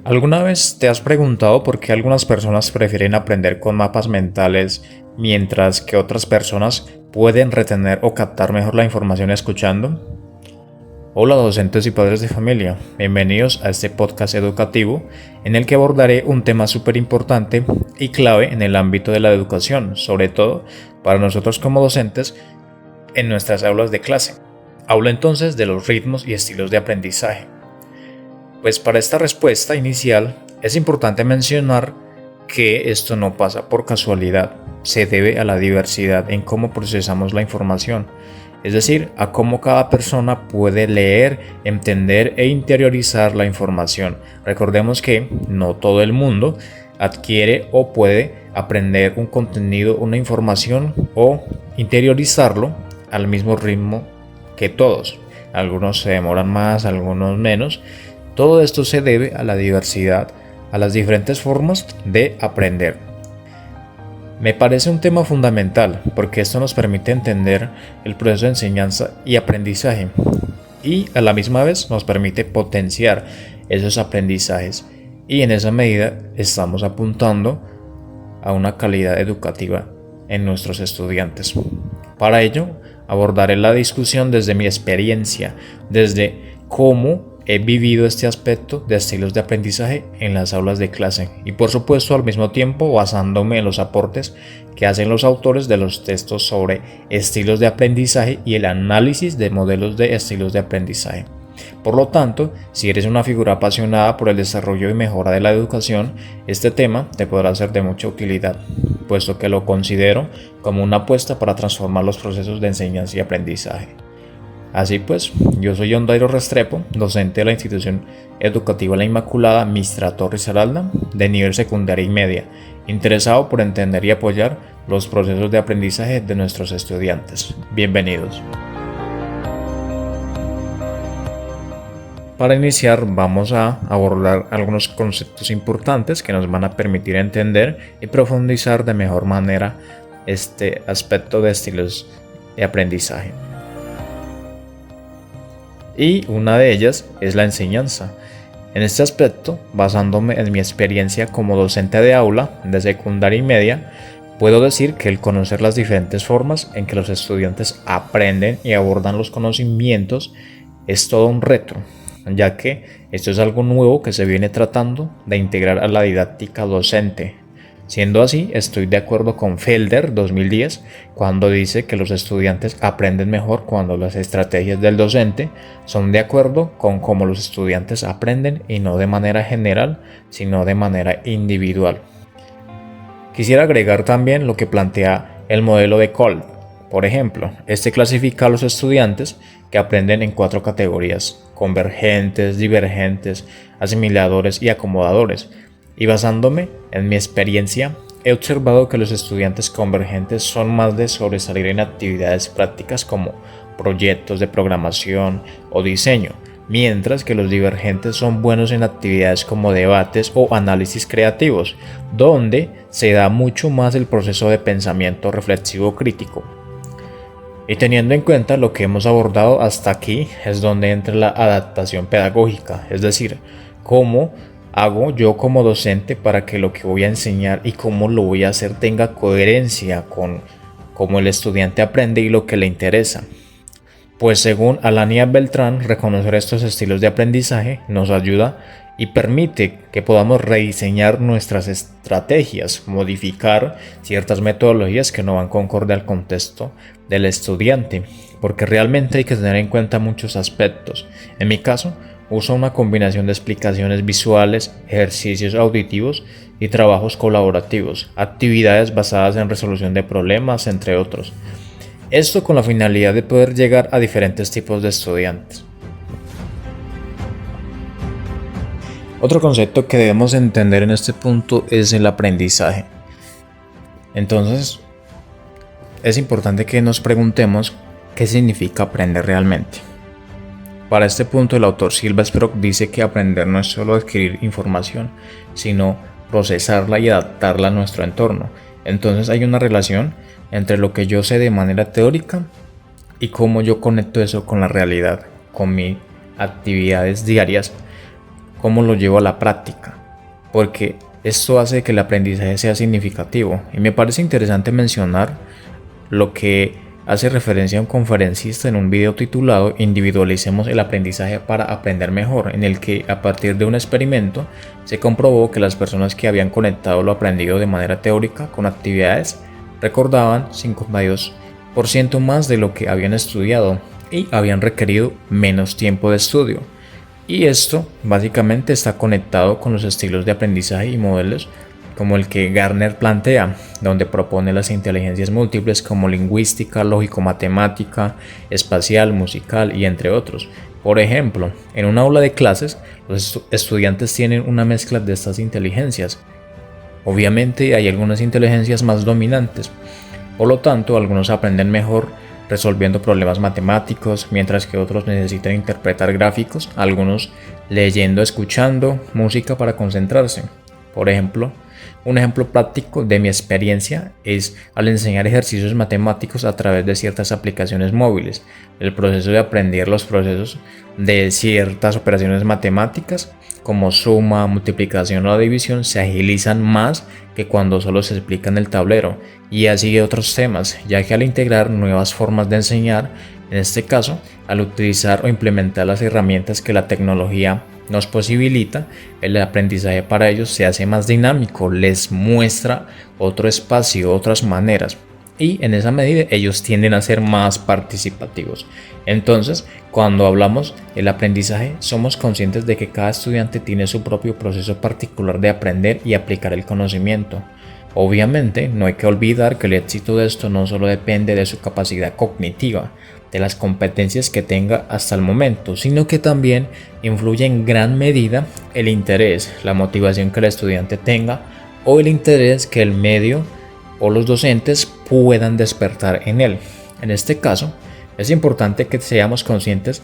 ¿Alguna vez te has preguntado por qué algunas personas prefieren aprender con mapas mentales mientras que otras personas pueden retener o captar mejor la información escuchando? Hola docentes y padres de familia, bienvenidos a este podcast educativo en el que abordaré un tema súper importante y clave en el ámbito de la educación, sobre todo para nosotros como docentes en nuestras aulas de clase. Hablo entonces de los ritmos y estilos de aprendizaje. Pues para esta respuesta inicial es importante mencionar que esto no pasa por casualidad, se debe a la diversidad en cómo procesamos la información, es decir, a cómo cada persona puede leer, entender e interiorizar la información. Recordemos que no todo el mundo adquiere o puede aprender un contenido, una información o interiorizarlo al mismo ritmo que todos. Algunos se demoran más, algunos menos. Todo esto se debe a la diversidad, a las diferentes formas de aprender. Me parece un tema fundamental porque esto nos permite entender el proceso de enseñanza y aprendizaje y a la misma vez nos permite potenciar esos aprendizajes y en esa medida estamos apuntando a una calidad educativa en nuestros estudiantes. Para ello abordaré la discusión desde mi experiencia, desde cómo he vivido este aspecto de estilos de aprendizaje en las aulas de clase y por supuesto al mismo tiempo basándome en los aportes que hacen los autores de los textos sobre estilos de aprendizaje y el análisis de modelos de estilos de aprendizaje. Por lo tanto, si eres una figura apasionada por el desarrollo y mejora de la educación, este tema te podrá ser de mucha utilidad, puesto que lo considero como una apuesta para transformar los procesos de enseñanza y aprendizaje. Así pues, yo soy John Dairo Restrepo, docente de la institución educativa La Inmaculada Mistra Torres Aralda, de nivel secundaria y media, interesado por entender y apoyar los procesos de aprendizaje de nuestros estudiantes. Bienvenidos. Para iniciar, vamos a abordar algunos conceptos importantes que nos van a permitir entender y profundizar de mejor manera este aspecto de estilos de aprendizaje. Y una de ellas es la enseñanza. En este aspecto, basándome en mi experiencia como docente de aula de secundaria y media, puedo decir que el conocer las diferentes formas en que los estudiantes aprenden y abordan los conocimientos es todo un reto, ya que esto es algo nuevo que se viene tratando de integrar a la didáctica docente. Siendo así, estoy de acuerdo con Felder 2010 cuando dice que los estudiantes aprenden mejor cuando las estrategias del docente son de acuerdo con cómo los estudiantes aprenden y no de manera general, sino de manera individual. Quisiera agregar también lo que plantea el modelo de Kolb. Por ejemplo, este clasifica a los estudiantes que aprenden en 4 categorías: convergentes, divergentes, asimiladores y acomodadores. Y basándome en mi experiencia, he observado que los estudiantes convergentes son más de sobresalir en actividades prácticas como proyectos de programación o diseño, mientras que los divergentes son buenos en actividades como debates o análisis creativos, donde se da mucho más el proceso de pensamiento reflexivo crítico. Y teniendo en cuenta lo que hemos abordado hasta aquí, es donde entra la adaptación pedagógica, es decir, cómo hago yo como docente para que lo que voy a enseñar y cómo lo voy a hacer tenga coherencia con cómo el estudiante aprende y lo que le interesa. Pues según Alania Beltrán, reconocer estos estilos de aprendizaje nos ayuda y permite que podamos rediseñar nuestras estrategias, modificar ciertas metodologías que no van concorde al contexto del estudiante, porque realmente hay que tener en cuenta muchos aspectos. En mi caso, uso una combinación de explicaciones visuales, ejercicios auditivos y trabajos colaborativos, actividades basadas en resolución de problemas, entre otros. Esto con la finalidad de poder llegar a diferentes tipos de estudiantes. Otro concepto que debemos entender en este punto es el aprendizaje. Entonces, es importante que nos preguntemos qué significa aprender realmente. Para este punto, el autor Silva Sprock dice que aprender no es solo adquirir información, sino procesarla y adaptarla a nuestro entorno. Entonces hay una relación entre lo que yo sé de manera teórica y cómo yo conecto eso con la realidad, con mis actividades diarias, cómo lo llevo a la práctica. porque esto hace que el aprendizaje sea significativo. Y me parece interesante mencionar lo que hace referencia a un conferencista en un video titulado Individualicemos el aprendizaje para aprender mejor, en el que a partir de un experimento se comprobó que las personas que habían conectado lo aprendido de manera teórica con actividades recordaban 52% más de lo que habían estudiado y habían requerido menos tiempo de estudio. Y esto básicamente está conectado con los estilos de aprendizaje y modelos como el que Gartner plantea, donde propone las inteligencias múltiples como lingüística, lógico-matemática, espacial, musical y entre otros. Por ejemplo, en un aula de clases, los estudiantes tienen una mezcla de estas inteligencias. Obviamente hay algunas inteligencias más dominantes, por lo tanto algunos aprenden mejor resolviendo problemas matemáticos, mientras que otros necesitan interpretar gráficos, algunos leyendo, escuchando música para concentrarse. Por ejemplo, un ejemplo práctico de mi experiencia es al enseñar ejercicios matemáticos a través de ciertas aplicaciones móviles. El proceso de aprender los procesos de ciertas operaciones matemáticas como suma, multiplicación o división se agilizan más que cuando solo se explica en el tablero, y así otros temas, ya que al integrar nuevas formas de enseñar, en este caso al utilizar o implementar las herramientas que la tecnología nos posibilita, el aprendizaje para ellos se hace más dinámico, les muestra otro espacio, otras maneras, y en esa medida ellos tienden a ser más participativos. Entonces, cuando hablamos del aprendizaje, somos conscientes de que cada estudiante tiene su propio proceso particular de aprender y aplicar el conocimiento. Obviamente, no hay que olvidar que el éxito de esto no solo depende de su capacidad cognitiva, de las competencias que tenga hasta el momento, sino que también influye en gran medida el interés, la motivación que el estudiante tenga o el interés que el medio o los docentes puedan despertar en él. En este caso, es importante que seamos conscientes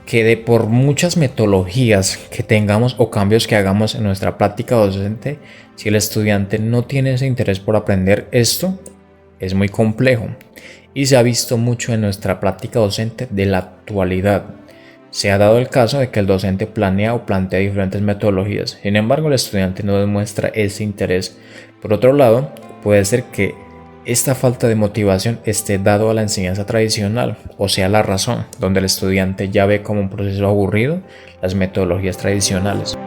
que por muchas metodologías que tengamos o cambios que hagamos en nuestra práctica docente, si el estudiante no tiene ese interés por aprender esto, es muy complejo. Y se ha visto mucho en nuestra práctica docente de la actualidad. Se ha dado el caso de que el docente planea o plantea diferentes metodologías, sin embargo el estudiante no demuestra ese interés. Por otro lado, puede ser que esta falta de motivación esté dado a la enseñanza tradicional, o sea la razón, donde el estudiante ya ve como un proceso aburrido las metodologías tradicionales.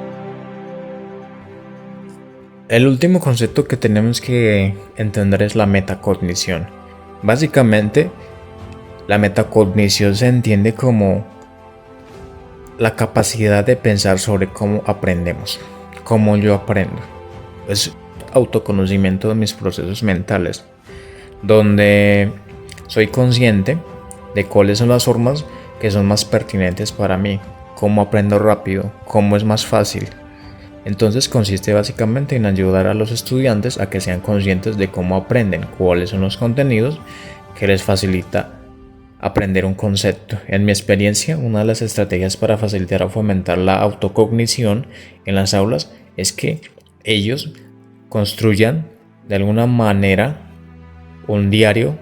El último concepto que tenemos que entender es la metacognición. Básicamente, la metacognición se entiende como la capacidad de pensar sobre cómo aprendemos, cómo yo aprendo. Es autoconocimiento de mis procesos mentales, donde soy consciente de cuáles son las formas que son más pertinentes para mí, cómo aprendo rápido, cómo es más fácil. Entonces consiste básicamente en ayudar a los estudiantes a que sean conscientes de cómo aprenden, cuáles son los contenidos que les facilita aprender un concepto. En mi experiencia, una de las estrategias para facilitar o fomentar la autocognición en las aulas es que ellos construyan de alguna manera un diario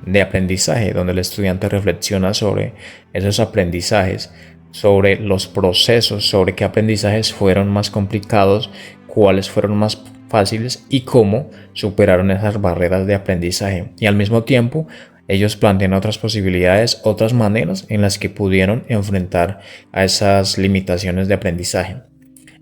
de aprendizaje donde el estudiante reflexiona sobre esos aprendizajes, sobre los procesos, sobre qué aprendizajes fueron más complicados, cuáles fueron más fáciles y cómo superaron esas barreras de aprendizaje. Y al mismo tiempo, ellos plantean otras posibilidades, otras maneras en las que pudieron enfrentar a esas limitaciones de aprendizaje.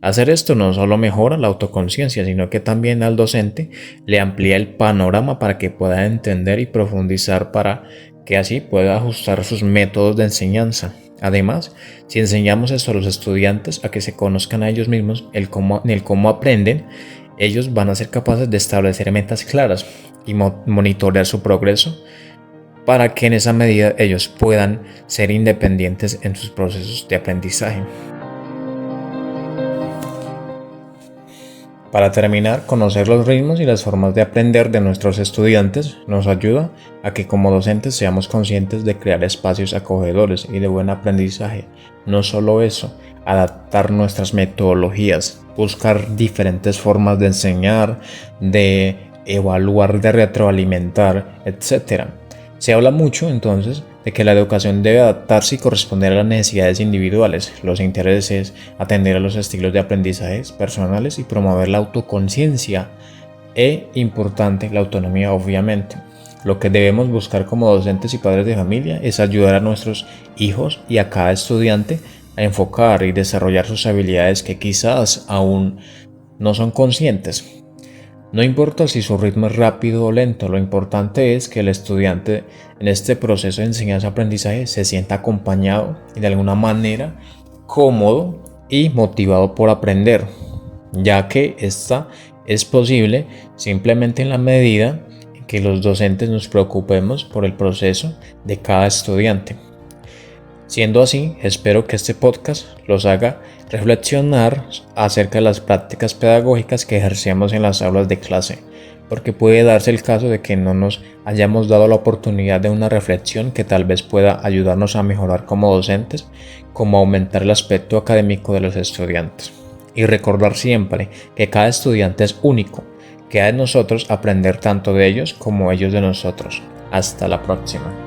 Hacer esto no solo mejora la autoconciencia, sino que también al docente le amplía el panorama para que pueda entender y profundizar, para que así pueda ajustar sus métodos de enseñanza. Además, si enseñamos esto a los estudiantes, a que se conozcan a ellos mismos, el cómo aprenden, ellos van a ser capaces de establecer metas claras y monitorear su progreso, para que en esa medida ellos puedan ser independientes en sus procesos de aprendizaje. Para terminar, conocer los ritmos y las formas de aprender de nuestros estudiantes nos ayuda a que como docentes seamos conscientes de crear espacios acogedores y de buen aprendizaje. No solo eso, adaptar nuestras metodologías, buscar diferentes formas de enseñar, de evaluar, de retroalimentar, etc. Se habla mucho entonces de que la educación debe adaptarse y corresponder a las necesidades individuales, los intereses, atender a los estilos de aprendizajes personales y promover la autoconciencia e, importante, la autonomía obviamente. Lo que debemos buscar como docentes y padres de familia es ayudar a nuestros hijos y a cada estudiante a enfocar y desarrollar sus habilidades que quizás aún no son conscientes. No importa si su ritmo es rápido o lento, lo importante es que el estudiante en este proceso de enseñanza-aprendizaje se sienta acompañado y de alguna manera cómodo y motivado por aprender, ya que esta es posible simplemente en la medida en que los docentes nos preocupemos por el proceso de cada estudiante. Siendo así, espero que este podcast los haga reflexionar acerca de las prácticas pedagógicas que ejercemos en las aulas de clase, porque puede darse el caso de que no nos hayamos dado la oportunidad de una reflexión que tal vez pueda ayudarnos a mejorar como docentes, como aumentar el aspecto académico de los estudiantes. Y recordar siempre que cada estudiante es único, queda en nosotros aprender tanto de ellos como ellos de nosotros. Hasta la próxima.